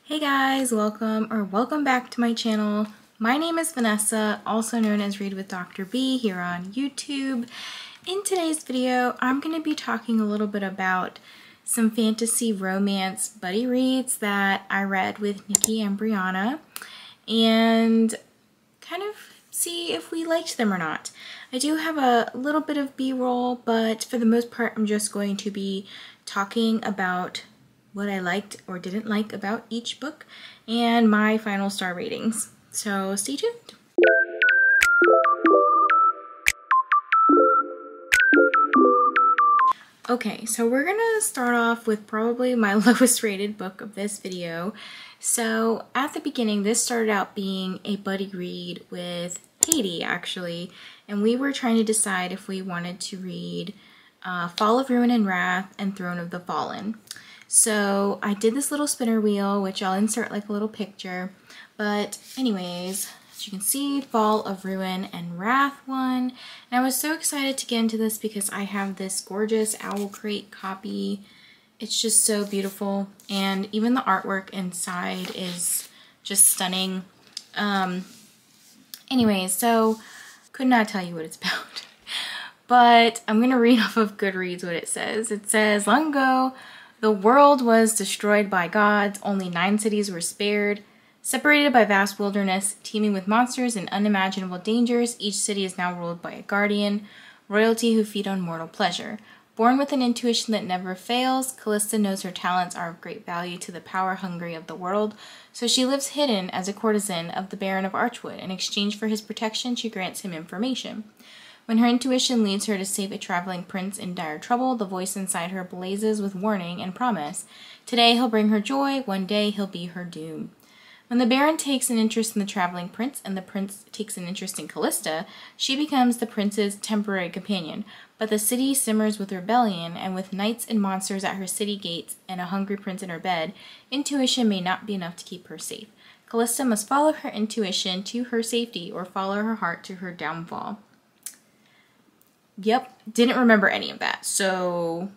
Hey guys, welcome back to my channel. My name is Vanessa, also known as Read with Dr. B here on YouTube. In today's video, I'm going to be talking a little bit about some fantasy romance buddy reads that I read with Nikki and Brianna and kind of see if we liked them or not. I do have a little bit of B-roll, but for the most part, I'm just going to be talking about what I liked or didn't like about each book and my final star ratings. So stay tuned. Okay, so we're gonna start off with probably my lowest rated book of this video. So at the beginning, this started out being a buddy read with Katie actually, and we were trying to decide if we wanted to read Fall of Ruin and Wrath and Throne of the Fallen. So I did this little spinner wheel, which I'll insert like a little picture. But anyways, as you can see, Fall of Ruin and Wrath won. And I was so excited to get into this because I have this gorgeous Owl Crate copy. It's just so beautiful. And even the artwork inside is just stunning. Anyways, so could not tell you what it's about. But I'm going to read off of Goodreads what it says. It says, long ago, the world was destroyed by gods, only 9 cities were spared. Separated by vast wilderness, teeming with monsters and unimaginable dangers, each city is now ruled by a guardian, royalty who feed on mortal pleasure. Born with an intuition that never fails, Callista knows her talents are of great value to the power-hungry of the world, so she lives hidden as a courtesan of the Baron of Archwood. In exchange for his protection, she grants him information. When her intuition leads her to save a traveling prince in dire trouble, the voice inside her blazes with warning and promise. Today he'll bring her joy, one day he'll be her doom. When the Baron takes an interest in the traveling prince and the prince takes an interest in Callista, she becomes the prince's temporary companion. But the city simmers with rebellion, and with knights and monsters at her city gates and a hungry prince in her bed, intuition may not be enough to keep her safe. Callista must follow her intuition to her safety or follow her heart to her downfall. Yep, didn't remember any of that, so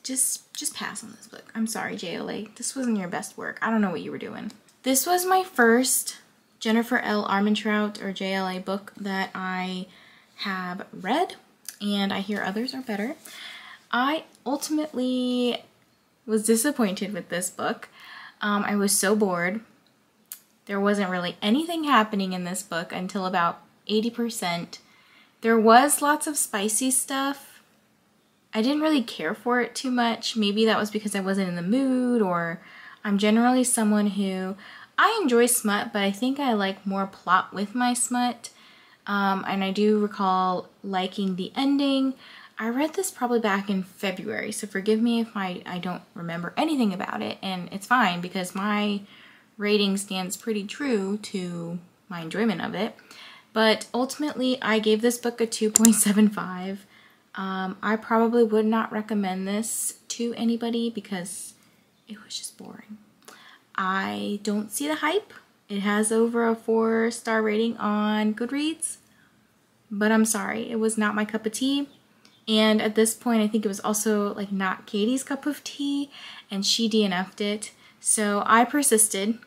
just pass on this book. I'm sorry, JLA. This wasn't your best work. I don't know what you were doing. This was my first Jennifer L. Armentrout or JLA book that I have read, and I hear others are better. I ultimately was disappointed with this book. I was so bored. There wasn't really anything happening in this book until about 80%. There was lots of spicy stuff. I didn't really care for it too much. Maybe that was because I wasn't in the mood, or I'm generally someone who, I enjoy smut, but I think I like more plot with my smut. And I do recall liking the ending. I read this probably back in February, so forgive me if I don't remember anything about it, and it's fine because my rating stands pretty true to my enjoyment of it. But ultimately, I gave this book a 2.75. I probably would not recommend this to anybody because it was just boring. I don't see the hype. It has over a 4-star rating on Goodreads, but I'm sorry, it was not my cup of tea. And at this point, I think it was also like not Katie's cup of tea, and she DNF'd it. So I persisted.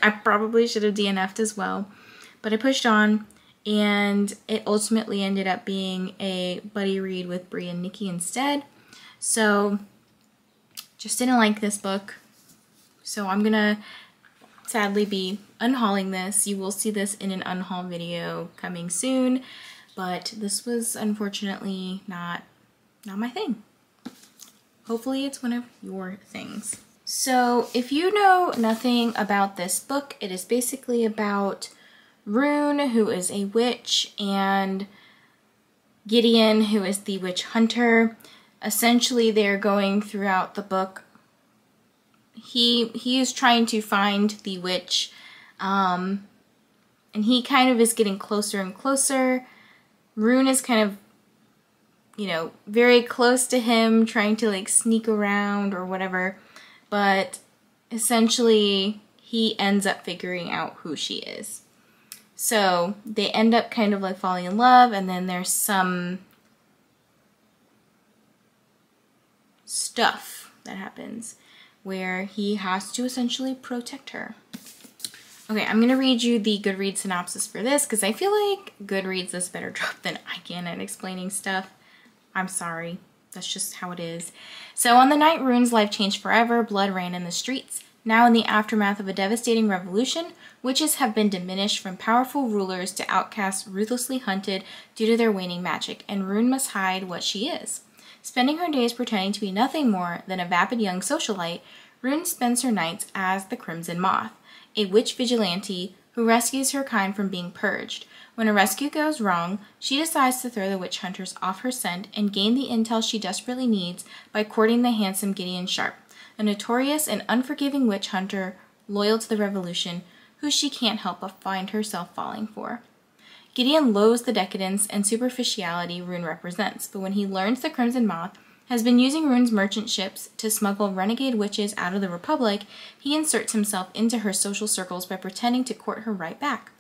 I probably should have DNF'd as well, but I pushed on. And it ultimately ended up being a buddy read with Bri and Nikki instead. So, just didn't like this book. So I'm gonna sadly be unhauling this. You will see this in an unhaul video coming soon. But this was unfortunately not my thing. Hopefully it's one of your things. So if you know nothing about this book, it is basically about Rune, who is a witch, and Gideon, who is the witch hunter. Essentially, they're going throughout the book. He is trying to find the witch, and he kind of is getting closer and closer. Rune is kind of, you know, very close to him, trying to like sneak around or whatever, but essentially he ends up figuring out who she is. So they end up kind of like falling in love, and then there's some stuff that happens. where he has to essentially protect her. Okay, I'm gonna read you the Goodreads synopsis for this because I feel like Goodreads does a better job than I can at explaining stuff. I'm sorry, that's just how it is. So on the night Rune's life changed forever, blood ran in the streets. Now in the aftermath of a devastating revolution, witches have been diminished from powerful rulers to outcasts ruthlessly hunted due to their waning magic, and Rune must hide what she is. Spending her days pretending to be nothing more than a vapid young socialite, Rune spends her nights as the Crimson Moth, a witch vigilante who rescues her kind from being purged. When a rescue goes wrong, she decides to throw the witch hunters off her scent and gain the intel she desperately needs by courting the handsome Gideon Sharp, a notorious and unforgiving witch hunter loyal to the revolution, who she can't help but find herself falling for. Gideon loathes the decadence and superficiality Rune represents, but when he learns the Crimson Moth has been using Rune's merchant ships to smuggle renegade witches out of the Republic, he inserts himself into her social circles by pretending to court her right back.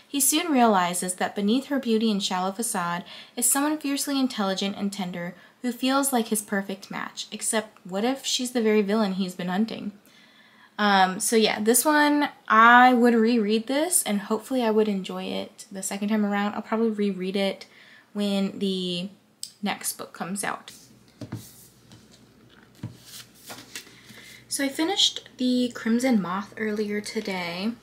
He soon realizes that beneath her beauty and shallow facade is someone fiercely intelligent and tender who feels like his perfect match, except what if she's the very villain he's been hunting? So yeah, this one, I would reread this and hopefully I would enjoy it the second time around. I'll probably reread it when the next book comes out. So I finished the Crimson Moth earlier today,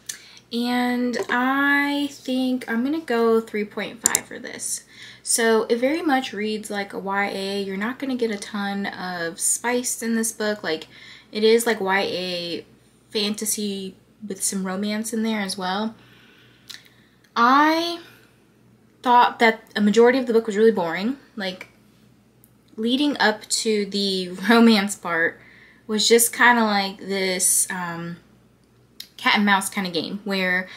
and I think I'm gonna go 3.5 for this. So it very much reads like a YA. You're not gonna get a ton of spice in this book. Like, it is like YA fantasy with some romance in there as well. I thought that a majority of the book was really boring. Like, leading up to the romance part was just kind of like this cat and mouse kind of game where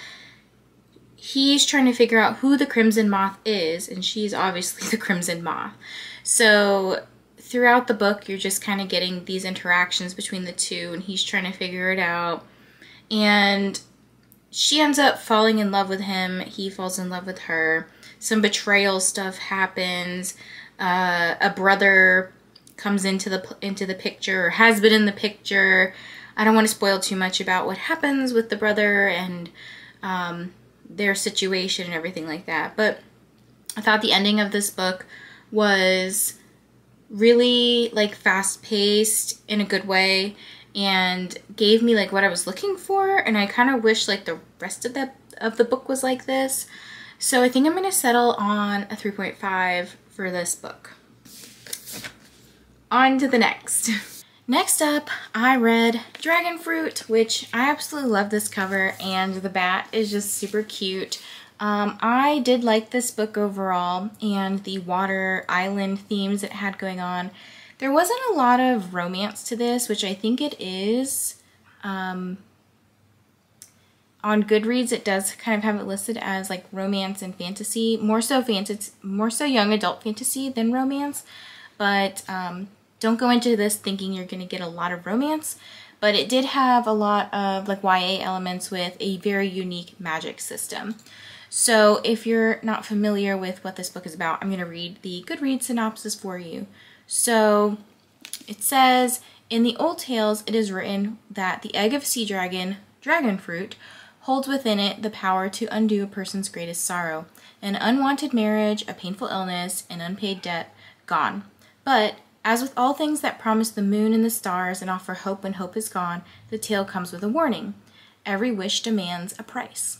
he's trying to figure out who the Crimson Moth is, and she's obviously the Crimson Moth. So throughout the book, you're just kind of getting these interactions between the two, and he's trying to figure it out. And she ends up falling in love with him. He falls in love with her. Some betrayal stuff happens. A brother comes into the picture, or has been in the picture. I don't want to spoil too much about what happens with the brother and their situation and everything like that. But I thought the ending of this book was really like fast-paced in a good way and gave me like what I was looking for, and I kind of wish like the rest of the book was like this. So I think I'm going to settle on a 3.5 for this book. On to the next. Next up, I read Dragon Fruit, which I absolutely love this cover, and the bat is just super cute. I did like this book overall, and the water island themes it had going on. There wasn't a lot of romance to this, which I think it is. On Goodreads, it does kind of have it listed as like romance and fantasy, more so young adult fantasy than romance. But don't go into this thinking you're going to get a lot of romance. But it did have a lot of like YA elements with a very unique magic system. So if you're not familiar with what this book is about, I'm going to read the Goodreads synopsis for you. So it says, in the old tales, it is written that the egg of sea dragon, dragon fruit, holds within it the power to undo a person's greatest sorrow. An unwanted marriage, a painful illness, an unpaid debt, gone. But as with all things that promise the moon and the stars and offer hope when hope is gone, the tale comes with a warning. Every wish demands a price.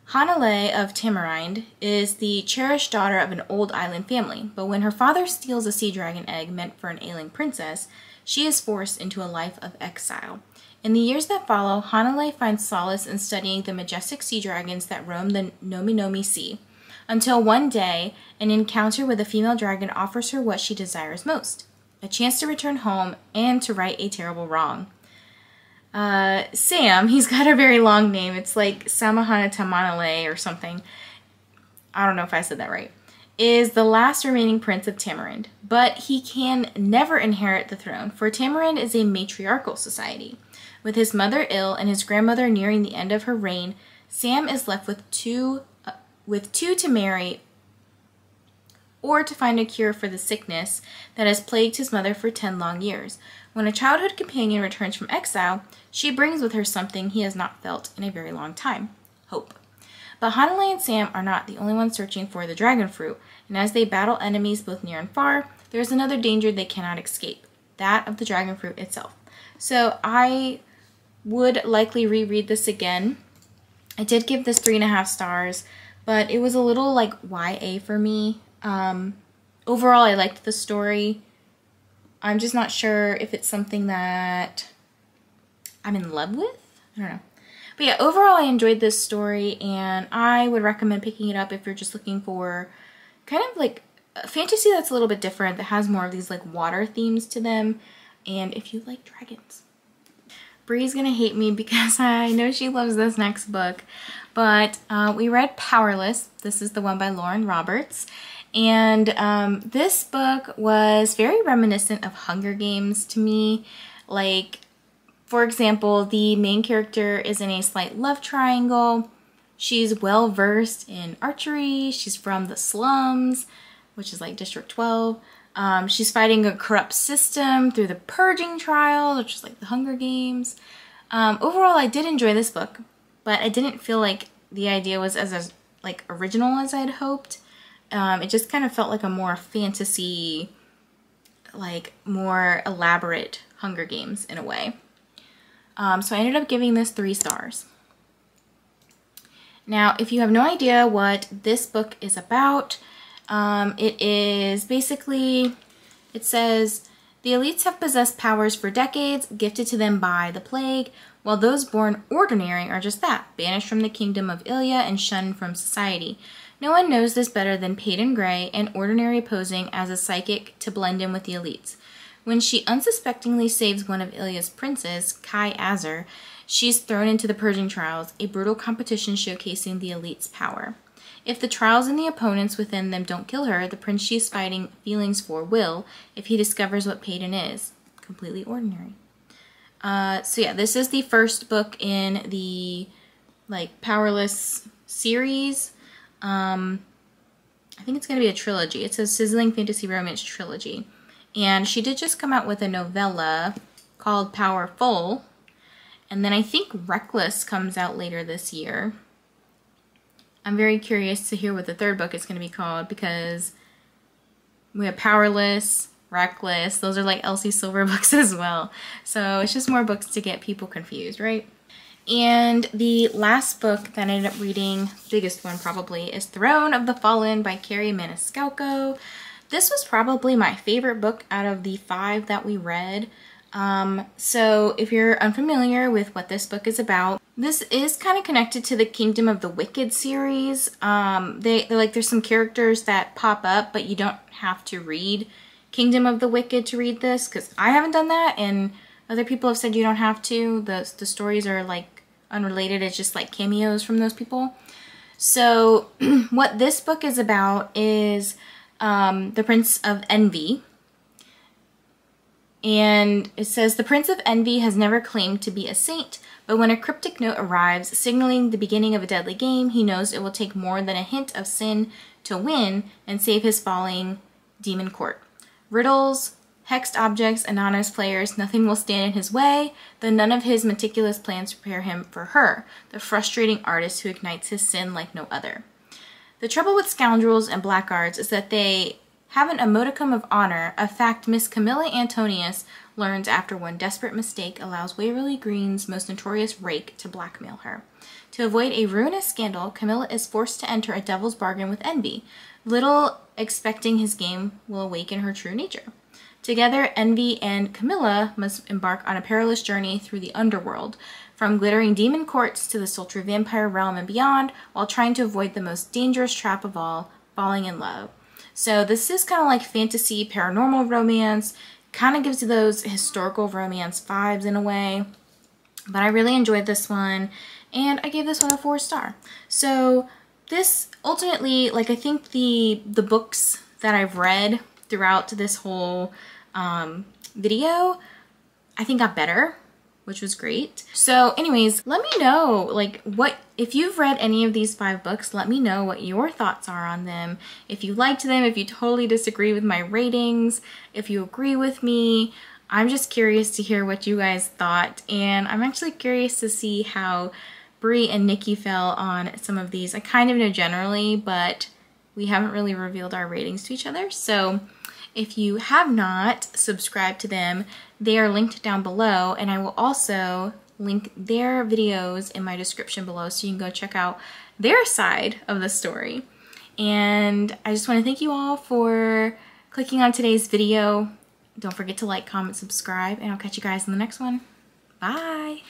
Hanalei of Tamarind is the cherished daughter of an old island family, but when her father steals a sea dragon egg meant for an ailing princess, she is forced into a life of exile. In the years that follow, Hanalei finds solace in studying the majestic sea dragons that roam the Nomi Nomi Sea, until one day, an encounter with a female dragon offers her what she desires most, a chance to return home and to right a terrible wrong. Sam, he's got a very long name. It's like Samahana Tamanale or something. I don't know if I said that right. Is the last remaining prince of Tamarind, but he can never inherit the throne, for Tamarind is a matriarchal society. With his mother ill and his grandmother nearing the end of her reign, Sam is left with two to marry or to find a cure for the sickness that has plagued his mother for 10 long years. When a childhood companion returns from exile, she brings with her something he has not felt in a very long time: hope. But Hanalei and Sam are not the only ones searching for the dragon fruit, and as they battle enemies both near and far, there is another danger they cannot escape, that of the dragon fruit itself. So I would likely reread this again. I did give this 3.5 stars, but it was a little like YA for me. Overall, I liked the story. I'm just not sure if it's something that I'm in love with. I don't know. But yeah, overall, I enjoyed this story, and I would recommend picking it up if you're just looking for kind of like a fantasy that's a little bit different, that has more of these like water themes to them, and if you like dragons. Bree's gonna hate me because I know she loves this next book, but we read Powerless. This is the one by Lauren Roberts, and this book was very reminiscent of Hunger Games to me. Like, for example, the main character is in a slight love triangle. She's well versed in archery. She's from the slums, which is like District 12. She's fighting a corrupt system through the purging trial, which is like the Hunger Games. Overall, I did enjoy this book, but I didn't feel like the idea was as like original as I'd hoped. It just kind of felt like a more fantasy, like more elaborate Hunger Games in a way. So I ended up giving this 3 stars. Now, if you have no idea what this book is about, it is basically, it says, the elites have possessed powers for decades, gifted to them by the plague, while those born ordinary are just that, banished from the kingdom of Ilya and shunned from society. No one knows this better than Peyton Gray, an ordinary posing as a psychic to blend in with the elites. When she unsuspectingly saves one of Ilya's princes, Kai Azar, she's thrown into the purging trials, a brutal competition showcasing the elite's power. If the trials and the opponents within them don't kill her, the prince she's fighting feelings for will, if he discovers what Peyton is. Completely ordinary. So yeah, this is the first book in the like Powerless series. I think it's going to be a trilogy. It's a sizzling fantasy romance trilogy. And she did just come out with a novella called Powerful. And then I think Reckless comes out later this year. I'm very curious to hear what the third book is going to be called, because we have Powerless, Reckless. Those are like Elsie Silver books as well. So it's just more books to get people confused, right? And the last book that I ended up reading, biggest one probably, is Throne of the Fallen by Carrie Maniscalco. This was probably my favorite book out of the 5 that we read. So if you're unfamiliar with what this book is about, this is kind of connected to the Kingdom of the Wicked series. There's some characters that pop up, but you don't have to read Kingdom of the Wicked to read this, because I haven't done that, and other people have said you don't have to. The stories are like unrelated. It's just like cameos from those people. So what this book is about is the Prince of Envy. And it says, the Prince of Envy has never claimed to be a saint, but when a cryptic note arrives signaling the beginning of a deadly game, he knows it will take more than a hint of sin to win and save his falling demon court. Riddles, hexed objects, anonymous players, nothing will stand in his way, though none of his meticulous plans prepare him for her, the frustrating artist who ignites his sin like no other. The trouble with scoundrels and blackguards is that they haven't a modicum of honor, a fact Miss Camilla Antonius learns after one desperate mistake allows Waverly Green's most notorious rake to blackmail her. To avoid a ruinous scandal, Camilla is forced to enter a devil's bargain with Envy, little expecting his game will awaken her true nature. Together, Envy and Camilla must embark on a perilous journey through the underworld, from glittering demon courts to the sultry vampire realm and beyond, while trying to avoid the most dangerous trap of all, falling in love. So this is kind of like fantasy, paranormal romance, kind of gives you those historical romance vibes in a way. But I really enjoyed this one, and I gave this one a 4-star. So this ultimately, like, I think the books that I've read throughout this whole video, I think got better, which was great. So anyways, let me know, like, what, if you've read any of these 5 books, let me know what your thoughts are on them. If you liked them, if you totally disagree with my ratings, if you agree with me, I'm just curious to hear what you guys thought, and I'm actually curious to see how Bree and Nikki fell on some of these. I kind of know generally, but we haven't really revealed our ratings to each other. So if you have not subscribed to them, they are linked down below, and I will also link their videos in my description below so you can go check out their side of the story. And I just want to thank you all for clicking on today's video. Don't forget to like, comment, subscribe, and I'll catch you guys in the next one. Bye!